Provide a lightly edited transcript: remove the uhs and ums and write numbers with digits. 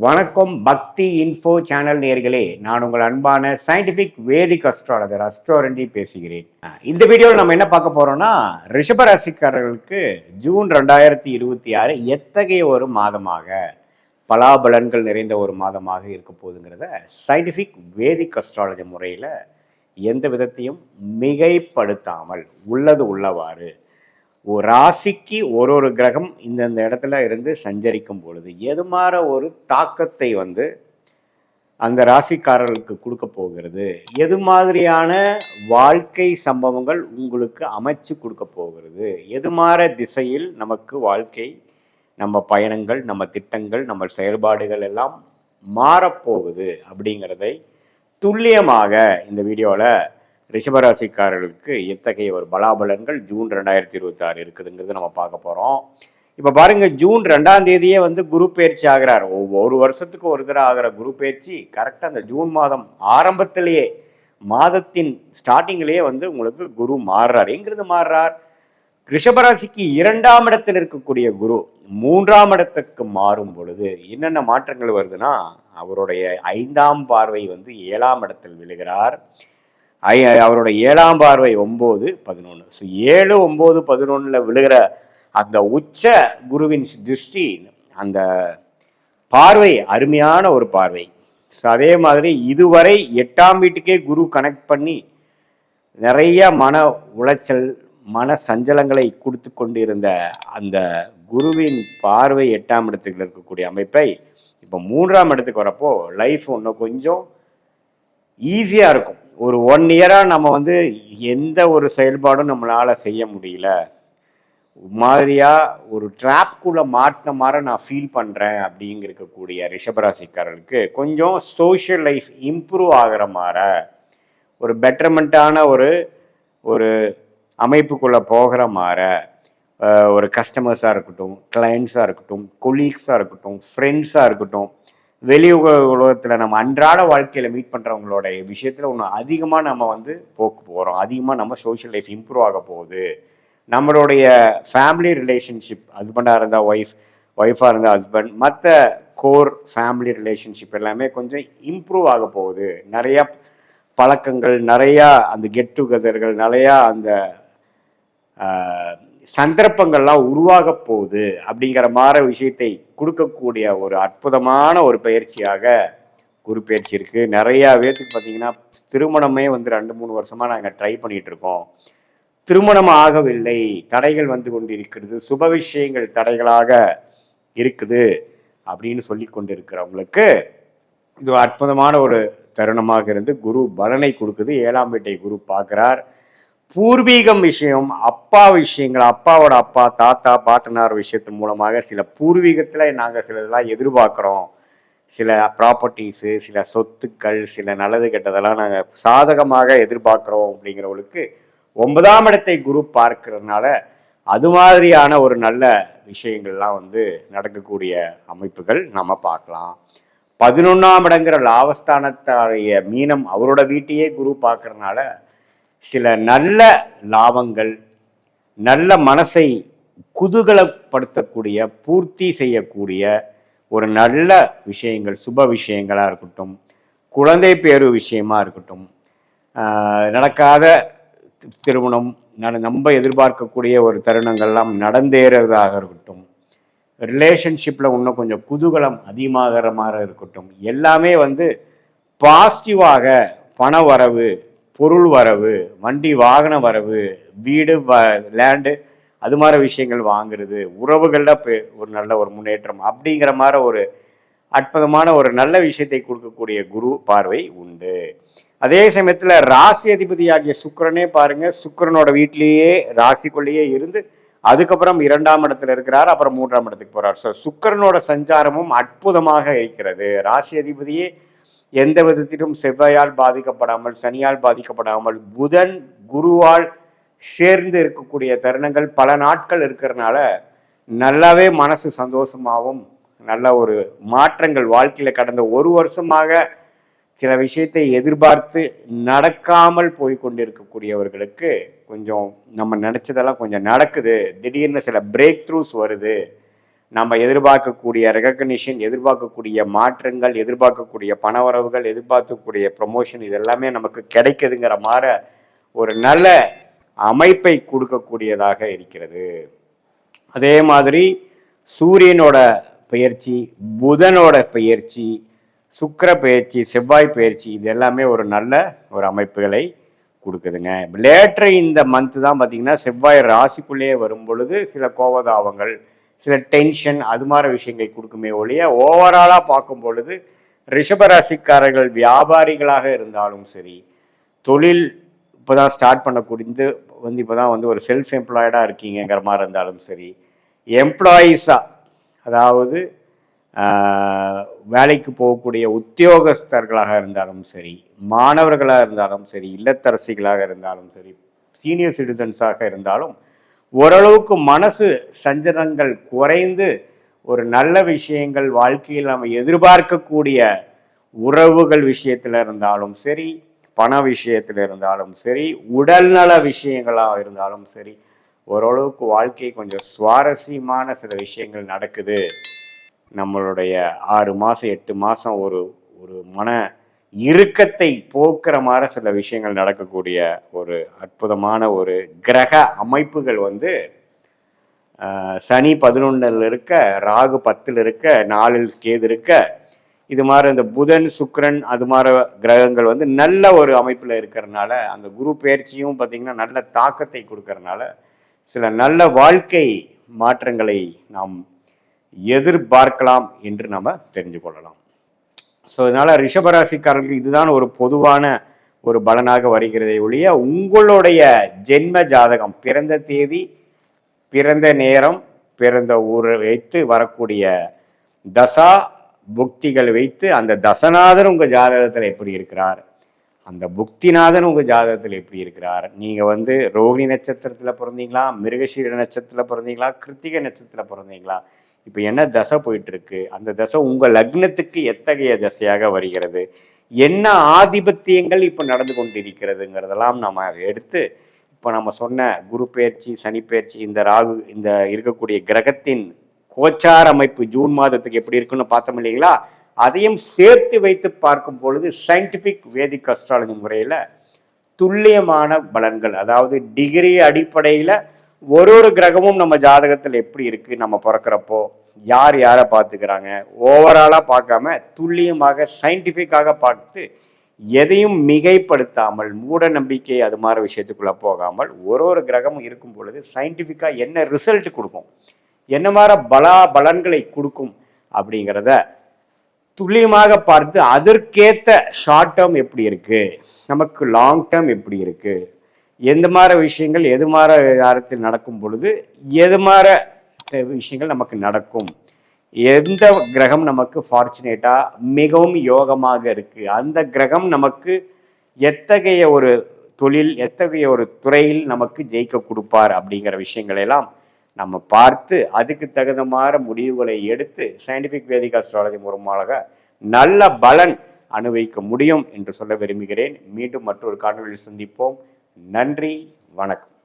வணக்கம் பக்தி info channel நேயர்களே, நான் உங்கள் அன்பான சயின்டிபிக் வேதிக் அஸ்ட்ராலஜர் அஸ்ட்ரோரண்டி பேசுகிறேன். இந்த வீடியோவில் நம்ம என்ன பார்க்க போறோம்னா, ரிஷபராசிக்காரர்களுக்கு ஜூன் 2026 எத்தகைய ஒரு மாதமாக பலாபலன்கள் நிறைந்த ஒரு மாதமாக இருக்க போகுதுங்கிறத சயின்டிபிக் வேதிக் அஸ்ட்ராலஜி முறையில் எந்த விதத்தையும் மிகைப்படுத்தாமல் உள்ளது உள்ளவாறு ஒரு ராசிக்கு ஒரு கிரகம் இந்தந்த இடத்துல இருந்து சஞ்சரிக்கும் பொழுது எது மாதிரி ஒரு தாக்கத்தை அந்த ராசிக்காரர்களுக்கு கொடுக்க போகிறது, எது மாதிரியான வாழ்க்கை சம்பவங்கள் உங்களுக்கு அமைச்சு கொடுக்க போகிறது, எது மாதிரி திசையில் நமக்கு வாழ்க்கை, நம்ம பயணங்கள், நம்ம திட்டங்கள், நம்ம செயல்பாடுகள் எல்லாம் மாறப்போகுது அப்படிங்கிறதை துல்லியமாக இந்த வீடியோவில் ரிஷபராசிக்காரர்களுக்கு எத்தகைய ஒரு பலாபலன்கள் ஜூன் 2026 இருக்குதுங்கிறது நம்ம பார்க்க போகிறோம். இப்போ பாருங்க, ஜூன் 2ஆம் தேதியே குரு பயிற்சி ஆகிறார். ஒவ்வொரு வருஷத்துக்கு ஒரு தடவை ஆகிற குரு பயிற்சி கரெக்டாக அந்த ஜூன் மாதம் ஆரம்பத்திலேயே, மாதத்தின் ஸ்டார்டிங்லேயே உங்களுக்கு குரு மாறுறார். எங்கிருந்து மாறுறார்? ரிஷபராசிக்கு 2ஆம் இடத்தில் இருக்கக்கூடிய குரு 3ஆம் இடத்துக்கு மாறும் பொழுது என்னென்ன மாற்றங்கள் வருதுன்னா, அவருடைய 5ஆம் பார்வை 7ஆம் இடத்தில் விழுகிறார். அவரோட 7ஆம் பார்வை 9, 11. ஸோ 7, 9, 11 விழுகிற அந்த உச்ச குருவின் திருஷ்டி, அந்த பார்வை அருமையான ஒரு பார்வை. ஸோ அதே மாதிரி இதுவரை 8ஆம் வீட்டுக்கே குரு கனெக்ட் பண்ணி நிறைய மன உளைச்சல், மன சஞ்சலங்களை கொடுத்து கொண்டு இருந்த அந்த குருவின் பார்வை 8ஆம் இடத்துக்கு இருக்கக்கூடிய அமைப்பை இப்போ 3ஆம் இடத்துக்கு வரப்போ லைஃப் இன்னும் கொஞ்சம் ஈஸியாக இருக்கும். ஒரு 1 இயராக நம்ம எந்த ஒரு செயல்பாடும் நம்மளால் செய்ய முடியல, மாதிரியாக ஒரு ட்ராப்குள்ளே மாட்டின மாதிரி நான் ஃபீல் பண்ணுறேன் அப்படிங்கிருக்கக்கூடிய ரிஷபராசிக்காரர்களுக்கு கொஞ்சம் சோஷியல் லைஃப் இம்ப்ரூவ் ஆகிற மாதிரி, ஒரு பெட்டர்மெண்ட்டான ஒரு அமைப்புக்குள்ளே போகிற மாதிரி, ஒரு கஸ்டமர்ஸாக இருக்கட்டும், கிளைண்ட்ஸாக இருக்கட்டும், கொலீக்ஸாக இருக்கட்டும், ஃப்ரெண்ட்ஸாக இருக்கட்டும், வெளி உலகத்தில் நம்ம அன்றாட வாழ்க்கையில் மீட் பண்ணுறவங்களோட விஷயத்தில் ஒன்று அதிகமாக நம்ம போக்கு போகிறோம். அதிகமாக நம்ம சோஷியல் லைஃப் இம்ப்ரூவ் ஆக போகுது. நம்மளுடைய ஃபேமிலி ரிலேஷன்ஷிப், ஹஸ்பண்டாக இருந்தால் ஒய்ஃபாக இருந்தால் ஹஸ்பண்ட், மற்ற கோர் ஃபேமிலி ரிலேஷன்ஷிப் எல்லாமே கொஞ்சம் இம்ப்ரூவ் ஆக போகுது. நிறையா பழக்கங்கள், நிறையா அந்த கெட் டுகெதர்கள், நிறையா அந்த சந்தர்ப்பங்கள்லாம் உருவாக போகுது அப்படிங்கிற மாதிரி விஷயத்தை கொடுக்கக்கூடிய ஒரு அற்புதமான ஒரு பயிற்சியாக குரு பயிற்சி இருக்கு. நிறைய பேர்த்துக்கு பார்த்தீங்கன்னா திருமணமே 2-3 வருஷமா நாங்கள் ட்ரை பண்ணிட்டு இருக்கோம், திருமணம் ஆகவில்லை, தடைகள் கொண்டிருக்கிறது, சுப விஷயங்கள் தடைகளாக இருக்குது அப்படின்னு சொல்லி கொண்டு இருக்கிறவங்களுக்கு இது அற்புதமான ஒரு தருணமாக இருந்து குரு பலனை கொடுக்குது. 7ஆம் வீட்டை குரு பார்க்கிறார். பூர்வீகம் விஷயம், அப்பா விஷயங்கள், அப்பாவோட அப்பா, தாத்தா, பாட்டனார் விஷயத்தின் மூலமாக சில பூர்வீகத்தில் நாங்கள் சில இதெல்லாம் எதிர்பார்க்குறோம், சில ப்ராப்பர்ட்டிஸு, சில சொத்துக்கள், சில நல்லது கெட்டதெல்லாம் நாங்கள் சாதகமாக எதிர்பார்க்குறோம் அப்படிங்கிறவங்களுக்கு 9ஆம் இடத்தை குரு பார்க்கறதுனால அது மாதிரியான ஒரு நல்ல விஷயங்கள்லாம் நடக்கக்கூடிய அமைப்புகள் நம்ம பார்க்கலாம். 11ஆம் இடங்கிற லாபஸ்தானத்தாடைய மீனம் அவரோட வீட்டையே குரு பார்க்கறதுனால சில நல்ல லாபங்கள், நல்ல மனசை குதூகலப்படுத்தக்கூடிய, பூர்த்தி செய்யக்கூடிய ஒரு நல்ல விஷயங்கள், சுப விஷயங்களாக இருக்கட்டும், குழந்தை பேரு விஷயமா இருக்கட்டும், நடக்காத திருமணம், நம்ம எதிர்பார்க்கக்கூடிய ஒரு தருணங்கள்லாம் நடந்தேறதாக இருக்கட்டும், ரிலேஷன்ஷிப்பில் இன்னும் கொஞ்சம் குதூகலம் அதிகமாகிற மாதிரி இருக்கட்டும், எல்லாமே பாசிட்டிவாக பண வரவு, பொருள் வரவு, வண்டி வாகன வரவு, வீடு லேண்டு, அது மாதிரி விஷயங்கள் வாங்குறது, உறவுகளில் ஒரு நல்ல ஒரு முன்னேற்றம் அப்படிங்கிற மாதிரி ஒரு அற்புதமான ஒரு நல்ல விஷயத்தை கொடுக்கக்கூடிய குரு பார்வை உண்டு. அதே சமயத்தில் ராசி அதிபதியாகிய சுக்கிரனே பாருங்க, சுக்கிரனோட வீட்டிலேயே ராசிக்குள்ளேயே இருந்து அதுக்கப்புறம் 2ஆம் இடத்துல இருக்கிறார், அப்புறம் 3ஆம் இடத்துக்கு போறார். ஸோ சுக்கிரனோட சஞ்சாரமும் அற்புதமாக இருக்கிறது. ராசி அதிபதியே எந்த விதத்திலும் செவ்வாயால் பாதிக்கப்படாமல், சனியால் பாதிக்கப்படாமல், புதன் குருவால் சேர்ந்து இருக்கக்கூடிய தருணங்கள் பல நாட்கள் இருக்கிறதுனால நல்லாவே மனசு சந்தோஷமாகவும், நல்ல ஒரு மாற்றங்கள் வாழ்க்கையில் கடந்த 1 வருஷமாக சில விஷயத்தை எதிர்பார்த்து நடக்காமல் போய் கொண்டிருக்கக்கூடியவர்களுக்கு கொஞ்சம் நம்ம நினைச்சதெல்லாம் கொஞ்சம் நடக்குது, திடீர்னு சில பிரேக் த்ரூஸ் வருது நம்ம எதிர்பார்க்கக்கூடிய ரெகக்னிஷன், எதிர்பார்க்கக்கூடிய மாற்றங்கள், எதிர்பார்க்கக்கூடிய பணவரவுகள், எதிர்பார்க்கக்கூடிய ப்ரொமோஷன் இது எல்லாமே நமக்கு கிடைக்குதுங்கிற மாதிரி ஒரு நல்ல அமைப்பை கொடுக்கக்கூடியதாக இருக்கிறது. அதே மாதிரி சூரியனோட பயிற்சி, புதனோட பயிற்சி, சுக்கிர பயிற்சி, செவ்வாய் பயிற்சி இது எல்லாமே ஒரு நல்ல ஒரு அமைப்புகளை கொடுக்குதுங்க. லேட்டர் இந்த மந்த் தான் பார்த்தீங்கன்னா செவ்வாய் ராசிக்குள்ளேயே வரும் பொழுது சில கோபதாபங்கள், சில டென்ஷன் அது மாதிரி விஷயங்கள் கொடுக்குமே ஒழிய ஓவராலாக பார்க்கும் பொழுது ரிஷபராசிக்காரர்கள் வியாபாரிகளாக இருந்தாலும் சரி, தொழில் இப்போ தான் ஸ்டார்ட் பண்ணக்கூடியது இப்போ தான் ஒரு செல்ஃப் எம்ப்ளாய்டாக இருக்கீங்கிற மாதிரி இருந்தாலும் சரி, எம்ப்ளாயீஸாக அதாவது வேலைக்கு போகக்கூடிய உத்தியோகஸ்தர்களாக இருந்தாலும் சரி, மாணவர்களாக இருந்தாலும் சரி, இல்லத்தரசிகளாக இருந்தாலும் சரி, சீனியர் சிட்டிசன்ஸாக இருந்தாலும் ஓரளவுக்கு மனசு சஞ்சலங்கள் குறைந்து ஒரு நல்ல விஷயங்கள் வாழ்க்கையில் நம்ம எதிர்பார்க்கக்கூடிய உறவுகள் விஷயத்தில் இருந்தாலும் சரி, பண விஷயத்தில் இருந்தாலும் சரி, உடல்நல விஷயங்களாக இருந்தாலும் சரி, ஓரளவுக்கு வாழ்க்கை கொஞ்சம் சுவாரஸ்யமான சில விஷயங்கள் நடக்குது. நம்மளுடைய 6 மாதம் 8 மாதம் ஒரு மன இறுக்கத்தை போக்குற மாதிரி சில விஷயங்கள் நடக்கக்கூடிய ஒரு அற்புதமான ஒரு கிரக அமைப்புகள் சனி 11ல் இருக்க, ராகு 10ல் இருக்க, 4ல் கேது இருக்க, இது மாதிரி இந்த புதன் சுக்கிரன் அது மாதிரி கிரகங்கள் நல்ல ஒரு அமைப்பில் இருக்கிறதுனால அந்த குரு பயிற்சியும் பார்த்திங்கன்னா நல்ல தாக்கத்தை கொடுக்கறதுனால சில நல்ல வாழ்க்கை மாற்றங்களை நாம் எதிர்பார்க்கலாம் என்று நம்ம தெரிஞ்சு கொள்ளலாம். ஸோ அதனால ரிஷபராசிக்காரர்களுக்கு இதுதான் ஒரு பொதுவான ஒரு பலனாக வருகிறதை ஒழிய உங்களுடைய ஜென்ம ஜாதகம், பிறந்த தேதி, பிறந்த நேரம், பிறந்த ஊரை வைத்து வரக்கூடிய தசா புக்திகள் வைத்து அந்த தசநாதன் உங்கள் ஜாதகத்தில் எப்படி இருக்கிறார், அந்த புக்திநாதன் உங்கள் ஜாதகத்தில் எப்படி இருக்கிறார், நீங்கள் ரோகிணி நட்சத்திரத்தில் பிறந்தீங்களா, மிருகசீர நட்சத்திரத்தில் பிறந்தீங்களா, கிருத்திகை நட்சத்திரத்தில் பிறந்தீங்களா, இப்போ என்ன தசை போயிட்டுருக்கு, அந்த தசை உங்கள் லக்னத்துக்கு எத்தகைய தசையாக வருகிறது, என்ன ஆதிபத்தியங்கள் இப்போ நடந்து கொண்டிருக்கிறதுங்கிறதெல்லாம் நம்ம எடுத்து இப்போ நம்ம சொன்ன குரு பயிற்சி, சனி பயிற்சி, இந்த ராகு, இந்த இருக்கக்கூடிய கிரகத்தின் கோச்சார அமைப்பு ஜூன் மாதத்துக்கு எப்படி இருக்குன்னு பார்த்தோம் இல்லைங்களா, அதையும் சேர்த்து வைத்து பார்க்கும் பொழுது சயின்டிஃபிக் வேதிக் அஸ்ட்ராலஜி முறையில் துல்லியமான பலன்கள், அதாவது டிகிரி அடிப்படையில் ஒரு கிரகமும் நம்ம ஜாதகத்தில் எப்படி இருக்குது, நம்ம பிறக்கிறப்போ யார் யாரை பார்த்துக்கிறாங்க, ஓவராலாக பார்க்காம துல்லியமாக சயின்டிஃபிக்காக பார்த்து எதையும் மிகைப்படுத்தாமல் மூட நம்பிக்கை அது மாதிரி விஷயத்துக்குள்ளே போகாமல் ஒரு கிரகமும் இருக்கும் பொழுது சயின்டிஃபிக்காக என்ன ரிசல்ட் கொடுக்கும், என்ன மாதிரி பலன்களை கொடுக்கும் அப்படிங்கிறத துல்லியமாக பார்த்து அதற்கேற்ற ஷார்ட் டேர்ம் எப்படி இருக்குது, நமக்கு லாங் டேர்ம் எப்படி இருக்குது, எந்த மாதிரி விஷயங்கள் எது மாதிரி நேரத்தில் நடக்கும் பொழுது எது மாதிரி விஷயங்கள் நமக்கு நடக்கும், எந்த கிரகம் நமக்கு ஃபார்ச்சுனேட்டாக மிகவும் யோகமாக இருக்குது, அந்த கிரகம் நமக்கு எத்தகைய ஒரு தொழில், எத்தகைய ஒரு துறையில் நமக்கு ஜெயிக்க கொடுப்பார் அப்படிங்கிற விஷயங்களெல்லாம் நம்ம பார்த்து அதுக்கு தகுந்த மாதிரி முடிவுகளை எடுத்து சயின்டிஃபிக் வேதிக் அஸ்ட்ராலஜி மூலமாக நல்ல பலன் அனுபவிக்க முடியும் என்று சொல்ல விரும்புகிறேன். மீண்டும் மற்றொரு காணொளியில் சந்திப்போம். நன்றி, வணக்கம்.